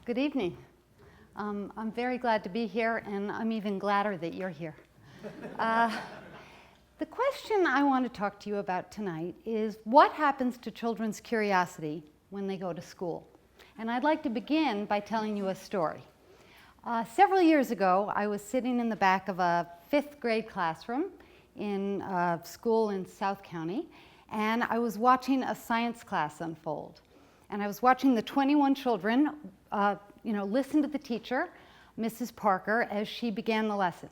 Good evening. I'm very glad to be here, and I'm even gladder that you're here. The question I want to talk to you about tonight is what happens to children's curiosity when they go to school? And I'd like to begin by telling you a story. Several years ago, I was sitting in the back of a 5th grade classroom in a school in South County, and I was watching a science class unfold. And I was watching the 21 children listen to the teacher, Mrs. Parker, as she began the lesson.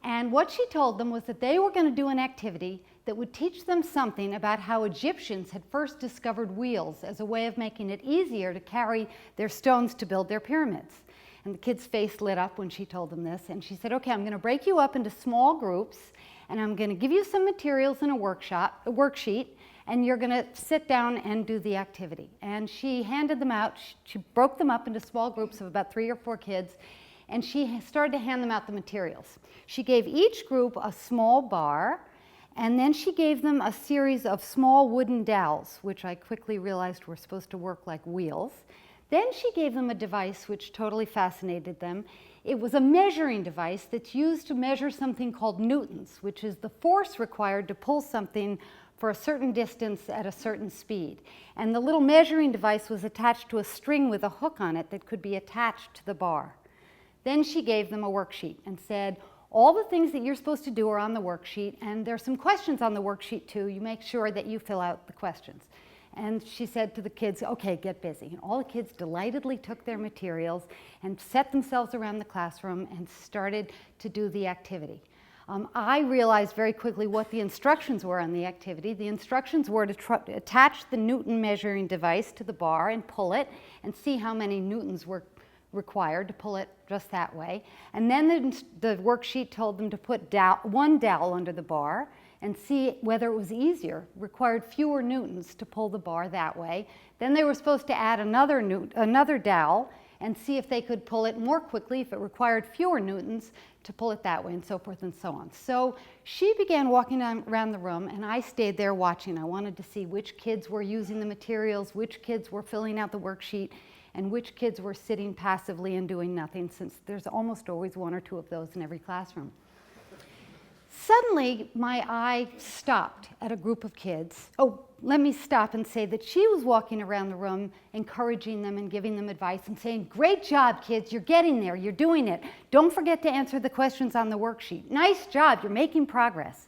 And what she told them was that they were going to do an activity that would teach them something about how Egyptians had first discovered wheels as a way of making it easier to carry their stones to build their pyramids. And the kid's face lit up when she told them this, and she said, okay, I'm going to break you up into small groups, and I'm going to give you some materials in a worksheet, and you're going to sit down and do the activity. And she handed them out. She broke them up into small groups of about 3 or 4 kids, and she started to hand them out the materials. She gave each group a small bar, and then she gave them a series of small wooden dowels, which I quickly realized were supposed to work like wheels. Then she gave them a device which totally fascinated them. It was a measuring device that's used to measure something called newtons, which is the force required to pull something for a certain distance at a certain speed. And the little measuring device was attached to a string with a hook on it that could be attached to the bar. Then she gave them a worksheet and said, all the things that you're supposed to do are on the worksheet, and there's some questions on the worksheet too. You make sure that you fill out the questions. And she said to the kids, okay, get busy. And all the kids delightedly took their materials and set themselves around the classroom and started to do the activity. I realized very quickly what the instructions were on the activity. The instructions were to attach the Newton measuring device to the bar and pull it and see how many newtons were required to pull it just that way. And then the worksheet told them to put one dowel under the bar and see whether it was easier, required fewer newtons to pull the bar that way. Then they were supposed to add another dowel and see if they could pull it more quickly, if it required fewer newtons to pull it that way, and so forth and so on. So she began walking around the room, and I stayed there watching. I wanted to see which kids were using the materials, which kids were filling out the worksheet, and which kids were sitting passively and doing nothing, since there's almost always 1 or 2 of those in every classroom. Suddenly, my eye stopped at a group of kids. Oh, let me stop and say that she was walking around the room, encouraging them and giving them advice and saying, great job, kids, you're getting there, you're doing it. Don't forget to answer the questions on the worksheet. Nice job, you're making progress.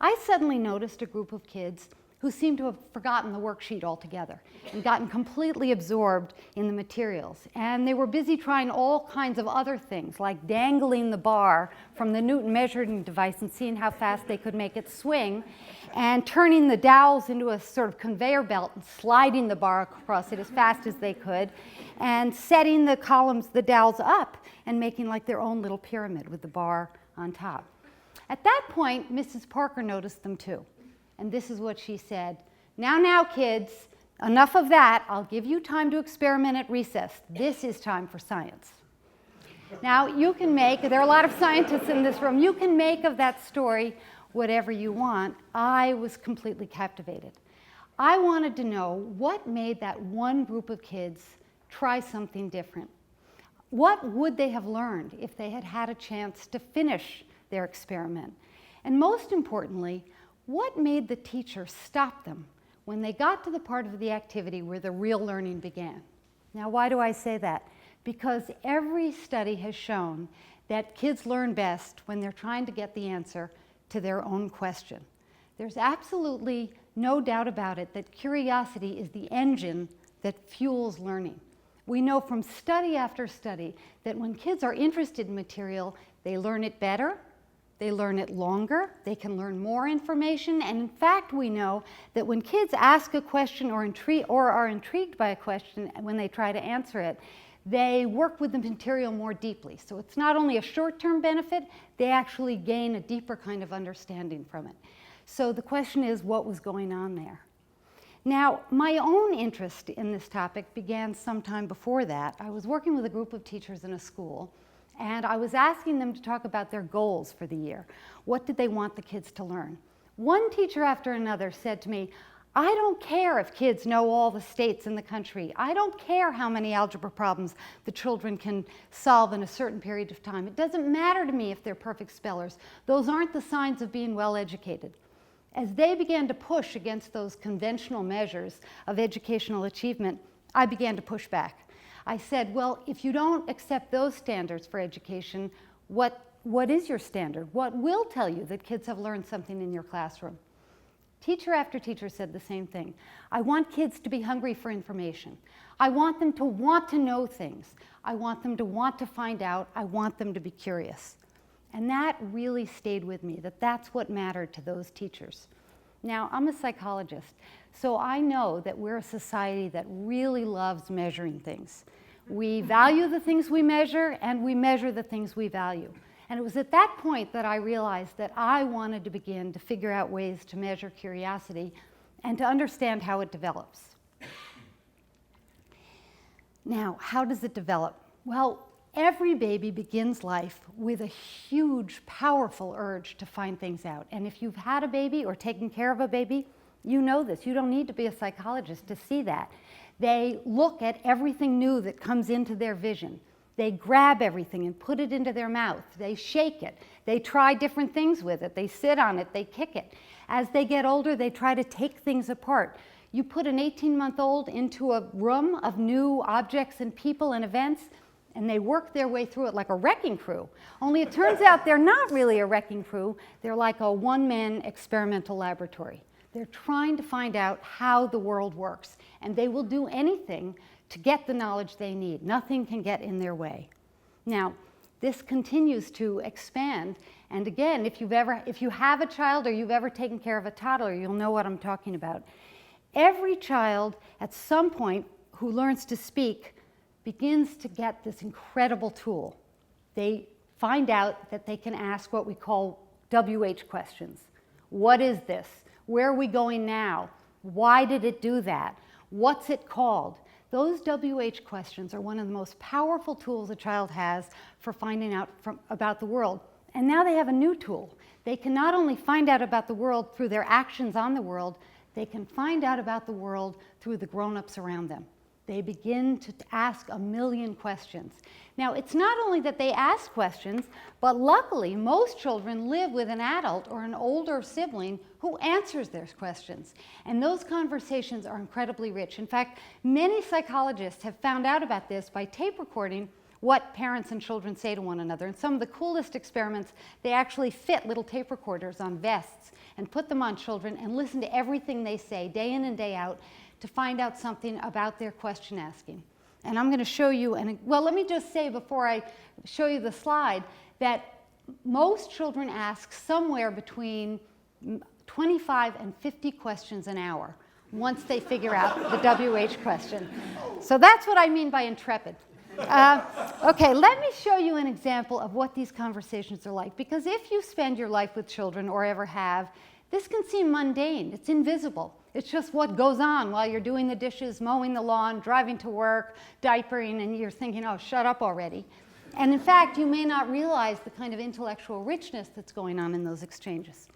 I suddenly noticed a group of kids who seemed to have forgotten the worksheet altogether and gotten completely absorbed in the materials. And they were busy trying all kinds of other things, like dangling the bar from the Newton measuring device and seeing how fast they could make it swing, and turning the dowels into a sort of conveyor belt and sliding the bar across it as fast as they could, and setting the dowels up and making like their own little pyramid with the bar on top. At that point, Mrs. Parker noticed them too. And this is what she said, now, kids, enough of that. I'll give you time to experiment at recess. This is time for science. Now, there are a lot of scientists in this room. You can make of that story whatever you want. I was completely captivated. I wanted to know what made that one group of kids try something different. What would they have learned if they had had a chance to finish their experiment? And most importantly, what made the teacher stop them when they got to the part of the activity where the real learning began? Now, why do I say that? Because every study has shown that kids learn best when they're trying to get the answer to their own question. There's absolutely no doubt about it that curiosity is the engine that fuels learning. We know from study after study that when kids are interested in material, they learn it better, they learn it longer, they can learn more information, and in fact we know that when kids ask a question or are intrigued by a question when they try to answer it, they work with the material more deeply. So it's not only a short-term benefit, they actually gain a deeper kind of understanding from it. So the question is, what was going on there? Now, my own interest in this topic began sometime before that. I was working with a group of teachers in a school, and I was asking them to talk about their goals for the year. What did they want the kids to learn? One teacher after another said to me, I don't care if kids know all the states in the country. I don't care how many algebra problems the children can solve in a certain period of time. It doesn't matter to me if they're perfect spellers. Those aren't the signs of being well educated. As they began to push against those conventional measures of educational achievement, I began to push back. I said, well, if you don't accept those standards for education, what is your standard? What will tell you that kids have learned something in your classroom? Teacher after teacher said the same thing. I want kids to be hungry for information. I want them to want to know things. I want them to want to find out. I want them to be curious. And that really stayed with me, that's what mattered to those teachers. Now, I'm a psychologist, so I know that we're a society that really loves measuring things. We value the things we measure, and we measure the things we value. And it was at that point that I realized that I wanted to begin to figure out ways to measure curiosity and to understand how it develops. Now, how does it develop? Well, every baby begins life with a huge, powerful urge to find things out. And if you've had a baby or taken care of a baby, you know this. You don't need to be a psychologist to see that. They look at everything new that comes into their vision. They grab everything and put it into their mouth. They shake it. They try different things with it. They sit on it. They kick it. As they get older, they try to take things apart. You put an 18-month-old into a room of new objects and people and events, and they work their way through it like a wrecking crew. Only it turns out they're not really a wrecking crew. They're like a one-man experimental laboratory. They're trying to find out how the world works, and they will do anything to get the knowledge they need. Nothing can get in their way. Now, this continues to expand, and again, if you have a child or you've ever taken care of a toddler, you'll know what I'm talking about. Every child at some point who learns to speak begins to get this incredible tool. They find out that they can ask what we call WH questions. What is this? Where are we going now? Why did it do that? What's it called? Those WH questions are one of the most powerful tools a child has for finding out about the world. And now they have a new tool. They can not only find out about the world through their actions on the world, they can find out about the world through the grown-ups around them. They begin to ask a million questions. Now, it's not only that they ask questions, but luckily, most children live with an adult or an older sibling who answers their questions. And those conversations are incredibly rich. In fact, many psychologists have found out about this by tape recording what parents and children say to one another. And some of the coolest experiments, they actually fit little tape recorders on vests and put them on children and listen to everything they say day in and day out to find out something about their question asking. And I'm going to show you, well, let me just say before I show you the slide that most children ask somewhere between 25 and 50 questions an hour once they figure out the WH question. So that's what I mean by intrepid. Okay, let me show you an example of what these conversations are like, because if you spend your life with children or ever have, this can seem mundane. It's invisible. It's just what goes on while you're doing the dishes, mowing the lawn, driving to work, diapering, and you're thinking, oh, shut up already. And in fact, you may not realize the kind of intellectual richness that's going on in those exchanges.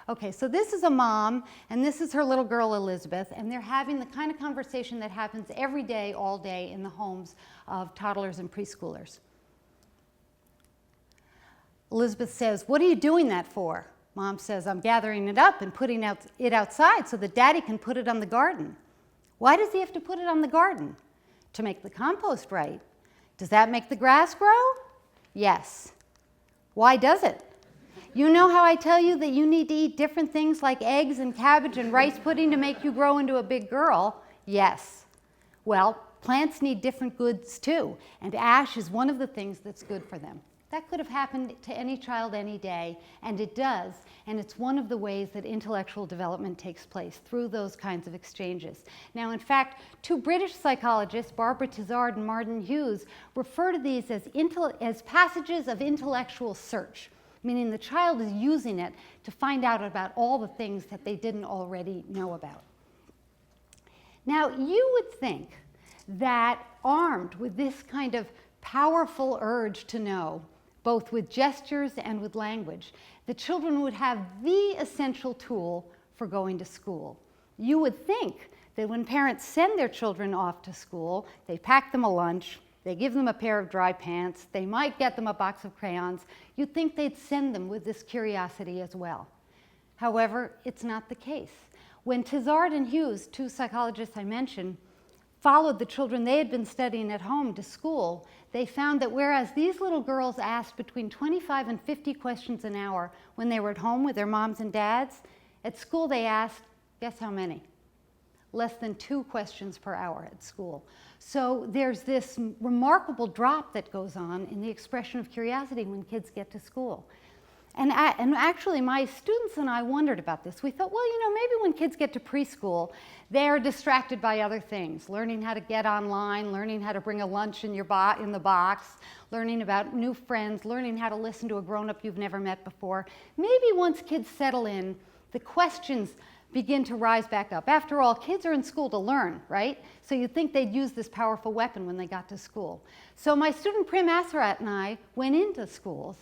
Okay, so this is a mom, and this is her little girl, Elizabeth, and they're having the kind of conversation that happens every day, all day, in the homes of toddlers and preschoolers. Elizabeth says, "What are you doing that for?" Mom says, "I'm gathering it up and putting it outside so that Daddy can put it on the garden." "Why does he have to put it on the garden?" "To make the compost right." "Does that make the grass grow?" "Yes." "Why does it?" "You know how I tell you that you need to eat different things like eggs and cabbage and rice pudding to make you grow into a big girl?" "Yes." "Well, plants need different goods too, and ash is one of the things that's good for them." That could have happened to any child any day, and it does, and it's one of the ways that intellectual development takes place, through those kinds of exchanges. Now, in fact, two British psychologists, Barbara Tizard and Martin Hughes, refer to these as passages of intellectual search, meaning the child is using it to find out about all the things that they didn't already know about. Now, you would think that armed with this kind of powerful urge to know, both with gestures and with language, the children would have the essential tool for going to school. You would think that when parents send their children off to school, they pack them a lunch, they give them a pair of dry pants, they might get them a box of crayons. You'd think they'd send them with this curiosity as well. However, it's not the case. When Tizard and Hughes, two psychologists I mentioned, followed the children they had been studying at home to school, they found that whereas these little girls asked between 25 and 50 questions an hour when they were at home with their moms and dads, at school they asked, guess how many? Less than 2 questions per hour at school. So there's this remarkable drop that goes on in the expression of curiosity when kids get to school. And actually, my students and I wondered about this. We thought, well, you know, maybe when kids get to preschool, they're distracted by other things, learning how to get online, learning how to bring a lunch in the box, learning about new friends, learning how to listen to a grown-up you've never met before. Maybe once kids settle in, the questions begin to rise back up. After all, kids are in school to learn, right? So you'd think they'd use this powerful weapon when they got to school. So my student Prim Asarat and I went into schools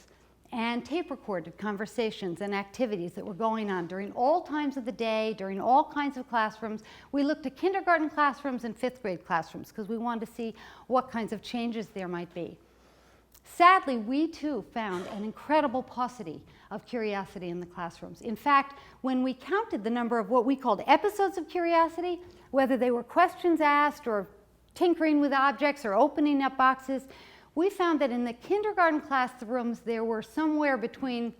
and tape recorded conversations and activities that were going on during all times of the day, during all kinds of classrooms. We looked at kindergarten classrooms and 5th grade classrooms because we wanted to see what kinds of changes there might be. Sadly, we too found an incredible paucity of curiosity in the classrooms. In fact, when we counted the number of what we called episodes of curiosity, whether they were questions asked or tinkering with objects or opening up boxes, we found that in the kindergarten classrooms there were somewhere between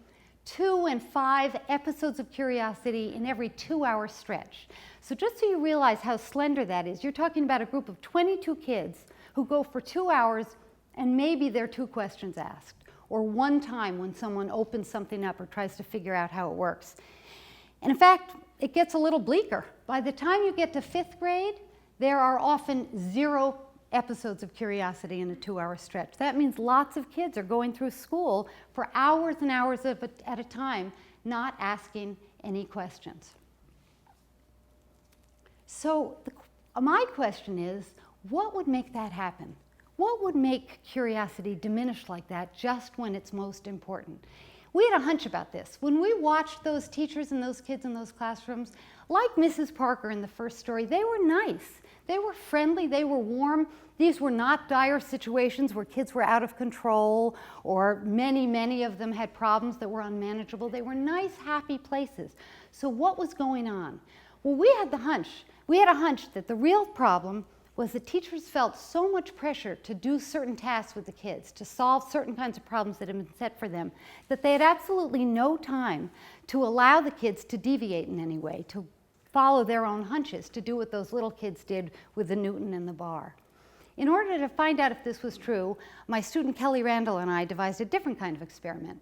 2 and 5 episodes of curiosity in every 2-hour stretch. So just so you realize how slender that is, you're talking about a group of 22 kids who go for 2 hours and maybe there are 2 questions asked, or one time when someone opens something up or tries to figure out how it works. And in fact, it gets a little bleaker. By the time you get to 5th grade, there are often 0 episodes of curiosity in a 2-hour stretch. That means lots of kids are going through school for hours and hours at a time, not asking any questions. So my question is, what would make that happen? What would make curiosity diminish like that just when it's most important? We had a hunch about this. When we watched those teachers and those kids in those classrooms, like Mrs. Parker in the first story, they were nice. They were friendly, they were warm. These were not dire situations where kids were out of control or many of them had problems that were unmanageable. They were nice, happy places. So what was going on? Well, we had a hunch that the real problem was that teachers felt so much pressure to do certain tasks with the kids, to solve certain kinds of problems that had been set for them, that they had absolutely no time to allow the kids to deviate in any way, to follow their own hunches, to do what those little kids did with the Newton and the bar. In order to find out if this was true, my student Kelly Randall and I devised a different kind of experiment.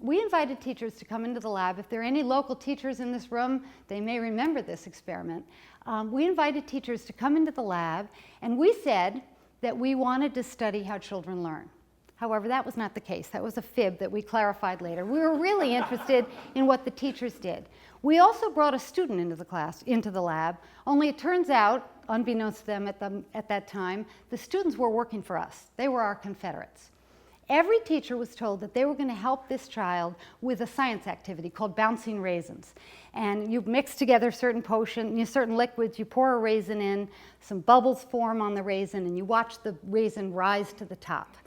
We invited teachers to come into the lab. If there are any local teachers in this room, they may remember this experiment. We invited teachers to come into the lab, and we said that we wanted to study how children learn. However, that was not the case. That was a fib that we clarified later. We were really interested in what the teachers did. We also brought a student into the lab, only it turns out, unbeknownst to them at that time, the students were working for us. They were our Confederates. Every teacher was told that they were going to help this child with a science activity called bouncing raisins. And you mix together certain liquids, you pour a raisin in, some bubbles form on the raisin, and you watch the raisin rise to the top.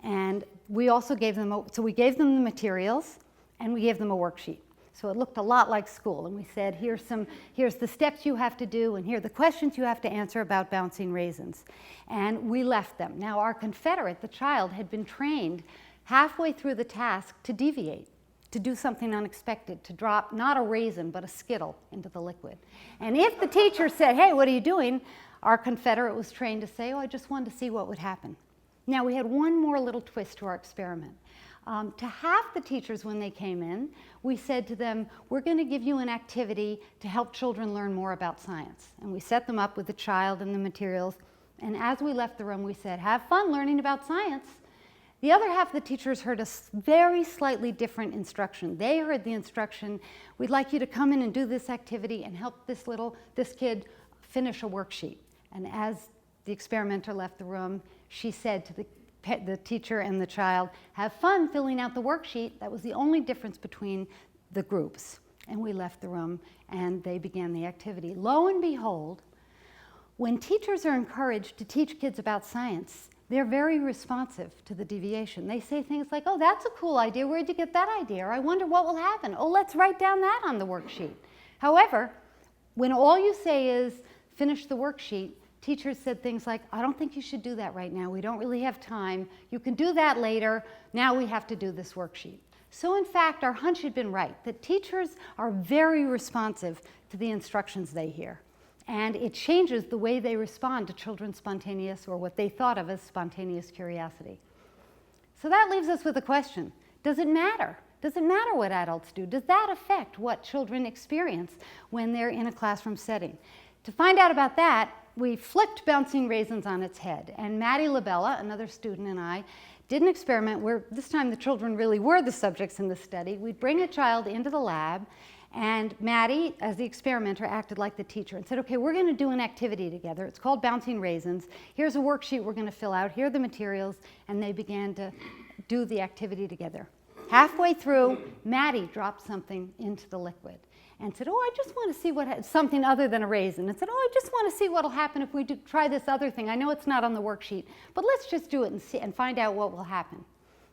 And we also gave them, we gave them the materials, and we gave them a worksheet. So it looked a lot like school, and we said, here's the steps you have to do, and here are the questions you have to answer about bouncing raisins. And we left them. Now, our Confederate, the child, had been trained halfway through the task to deviate, to do something unexpected, to drop not a raisin, but a Skittle into the liquid. And if the teacher said, hey, what are you doing? Our Confederate was trained to say, oh, I just wanted to see what would happen. Now, we had one more little twist to our experiment. To half the teachers, when they came in, we said to them, we're going to give you an activity to help children learn more about science. And we set them up with the child and the materials. And as we left the room, we said, have fun learning about science. The other half of the teachers heard a very slightly different instruction. They heard the instruction, we'd like you to come in and do this activity and help this kid finish a worksheet. And as the experimenter left the room, she said to the teacher and the child, have fun filling out the worksheet. That was the only difference between the groups. And we left the room, and they began the activity. Lo and behold, when teachers are encouraged to teach kids about science, they're very responsive to the deviation. They say things like, oh, that's a cool idea. Where'd you get that idea? Or I wonder what will happen. Oh, let's write down that on the worksheet. However, when all you say is, finish the worksheet, teachers said things like, I don't think you should do that right now. We don't really have time. You can do that later. Now we have to do this worksheet. So in fact, our hunch had been right, that teachers are very responsive to the instructions they hear. And it changes the way they respond to children's spontaneous, or what they thought of as spontaneous curiosity. So that leaves us with a question. Does it matter? Does it matter what adults do? Does that affect what children experience when they're in a classroom setting? To find out about that, we flipped Bouncing Raisins on its head. And Maddie Labella, another student, and I did an experiment where this time the children really were the subjects in the study. We'd bring a child into the lab, and Maddie, as the experimenter, acted like the teacher and said, okay, we're going to do an activity together. It's called Bouncing Raisins. Here's a worksheet we're going to fill out. Here are the materials. And they began to do the activity together. Halfway through, Maddie dropped something into the liquid and said, oh, I just want to see something other than a raisin. And said, oh, I just want to see what will happen if we try this other thing. I know it's not on the worksheet, but let's just do it and find out what will happen.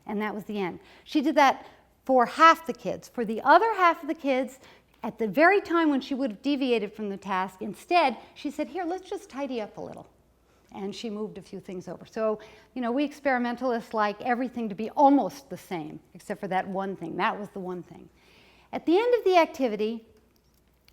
And that was the end. She did that for half the kids. For the other half of the kids, at the very time when she would have deviated from the task, instead, she said, here, let's just tidy up a little. And she moved a few things over. So, we experimentalists like everything to be almost the same, except for that one thing. That was the one thing. At the end of the activity,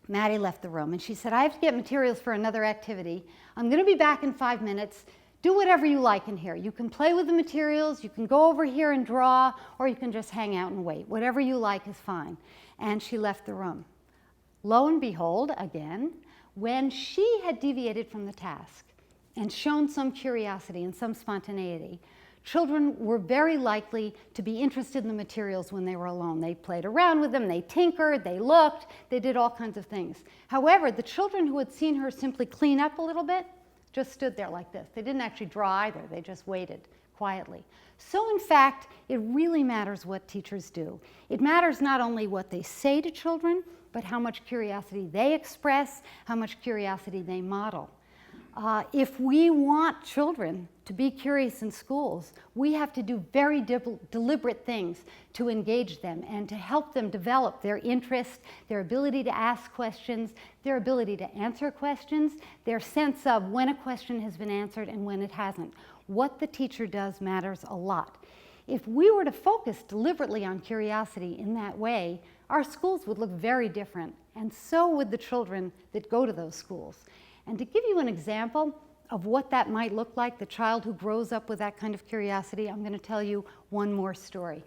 Maddie left the room, and she said, I have to get materials for another activity. I'm going to be back in 5 minutes. Do whatever you like in here. You can play with the materials, you can go over here and draw, or you can just hang out and wait. Whatever you like is fine. And she left the room. Lo and behold, again, when she had deviated from the task and shown some curiosity and some spontaneity, children were very likely to be interested in the materials when they were alone. They played around with them, they tinkered, they looked, they did all kinds of things. However, the children who had seen her simply clean up a little bit just stood there like this. They didn't actually draw either. They just waited quietly. So in fact, it really matters what teachers do. It matters not only what they say to children, but how much curiosity they express, how much curiosity they model. If we want children to be curious in schools, we have to do very deliberate things to engage them and to help them develop their interest, their ability to ask questions, their ability to answer questions, their sense of when a question has been answered and when it hasn't. What the teacher does matters a lot. If we were to focus deliberately on curiosity in that way, our schools would look very different, and so would the children that go to those schools. And to give you an example of what that might look like, the child who grows up with that kind of curiosity, I'm going to tell you one more story.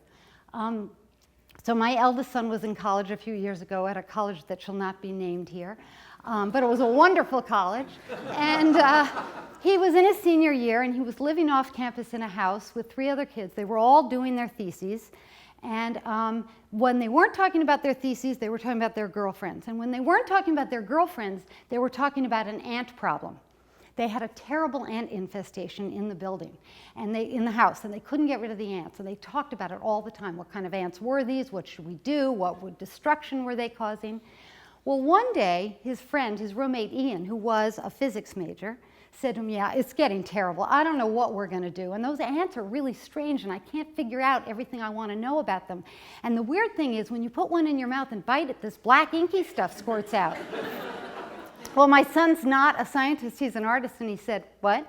So my eldest son was in college a few years ago at a college that shall not be named here, but it was a wonderful college. And he was in his senior year, and he was living off campus in a house with 3 other kids. They were all doing their theses. And when they weren't talking about their theses, they were talking about their girlfriends. And when they weren't talking about their girlfriends, they were talking about an ant problem. They had a terrible ant infestation in the building, and in the house, and they couldn't get rid of the ants. And they talked about it all the time. What kind of ants were these? What should we do? What destruction were they causing? Well, one day, his friend, his roommate Ian, who was a physics major, said to him, yeah, it's getting terrible. I don't know what we're going to do. And those ants are really strange, and I can't figure out everything I want to know about them. And the weird thing is, when you put one in your mouth and bite it, this black inky stuff squirts out. Well, my son's not a scientist. He's an artist. And he said, what?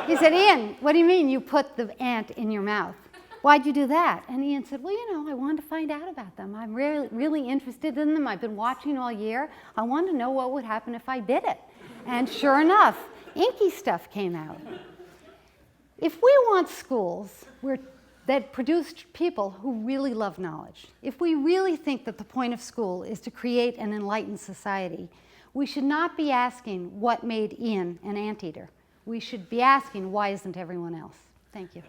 He said, Ian, what do you mean you put the ant in your mouth? Why'd you do that? And Ian said, well, I wanted to find out about them. I'm really interested in them. I've been watching all year. I wanted to know what would happen if I bit it. And sure enough, inky stuff came out. If we want schools that produce people who really love knowledge, if we really think that the point of school is to create an enlightened society, we should not be asking what made Ian an anteater. We should be asking, why isn't everyone else? Thank you.